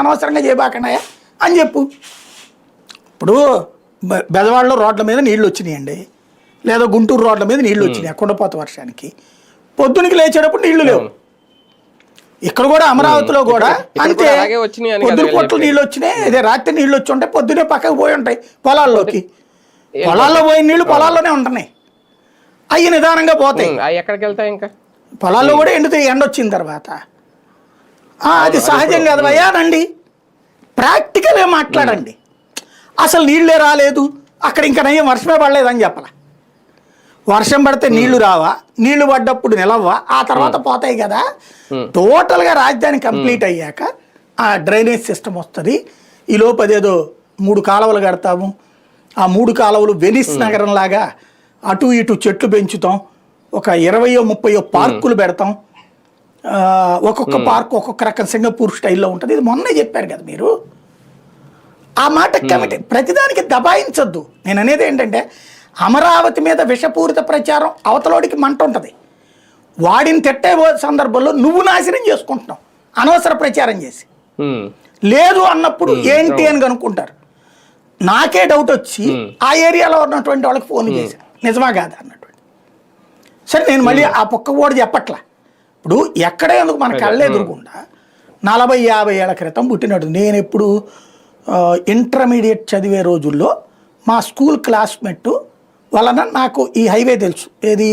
అనవసరంగా చేయబాకన్నాయా అని చెప్పు. ఇప్పుడు బెజవాడలో రోడ్ల మీద నీళ్లు వచ్చినాయండి, లేదా గుంటూరు రోడ్ల మీద నీళ్లు వచ్చినాయి కుండపోత వర్షానికి. పొద్దునికి లేచేటప్పుడు నీళ్లు లేవు. ఇక్కడ కూడా అమరావతిలో కూడా అంతే, పొద్దున పూటలు నీళ్ళు వచ్చినాయి, అదే రాత్రి నీళ్ళు వచ్చి ఉంటాయి, పొద్దునే పక్కకు పోయి ఉంటాయి పొలాల్లోకి. పొలాల్లో పోయిన నీళ్లు పొలాల్లోనే ఉంటున్నాయి, అవి నిదానంగా పోతాయి. ఎక్కడికి వెళ్తాయి? ఇంకా పొలాల్లో కూడా ఎండుతాయి ఎండ వచ్చిన తర్వాత. అది సహజం కదా భయ్యానండి, ప్రాక్టికల్గా మాట్లాడండి. అసలు నీళ్ళే రాలేదు అక్కడ, ఇంకా నయ్యం వర్షమే పడలేదని చెప్పాల. వర్షం పడితే నీళ్లు రావా, నీళ్లు పడ్డప్పుడు నిలవ్వా, ఆ తర్వాత పోతాయి కదా. టోటల్గా రాజధాని కంప్లీట్ అయ్యాక ఆ డ్రైనేజ్ సిస్టమ్ వస్తుంది. ఈ లోపు అదేదో 3 కాలువలు కడతాము, ఆ 3 కాలువలు వెనిస్ నగరం లాగా అటు ఇటు చెట్లు పెంచుతాం, ఒక 20-30 పార్కులు పెడతాం. ఒక్కొక్క పార్క్ ఒక్కొక్క రకం సింగపూర్ స్టైల్లో ఉంటుంది. ఇది మొన్నే చెప్పారు కదా మీరు. ఆ మాట కమిటీ ప్రతిదానికి దబాయించొద్దు. నేను అనేది ఏంటంటే, అమరావతి మీద విషపూరిత ప్రచారం అవతలోడికి మంట ఉంటుంది, వాడిని తిట్టే సందర్భంలో నువ్వు నాశనం చేసుకుంటున్నావు అనవసర ప్రచారం చేసి. లేదు అన్నప్పుడు ఏంటి అని కనుక్కుంటారు. నాకే డౌట్ వచ్చి ఆ ఏరియాలో ఉన్నటువంటి వాళ్ళకి ఫోన్ చేశాను, నిజమా కాదా అన్నటువంటి. సరే నేను మళ్ళీ ఆ పక్క కూడా చెప్పట్లా. ఇప్పుడు ఎక్కడే ఎందుకు మన కళ్ళ ఎదురుకుండా 40-50 ఏళ్ల క్రితం పుట్టినట్టు. నేను ఎప్పుడు ఇంటర్మీడియట్ చదివే రోజుల్లో మా స్కూల్ క్లాస్మేట్ వలన నాకు ఈ హైవే తెలుసు. ఏది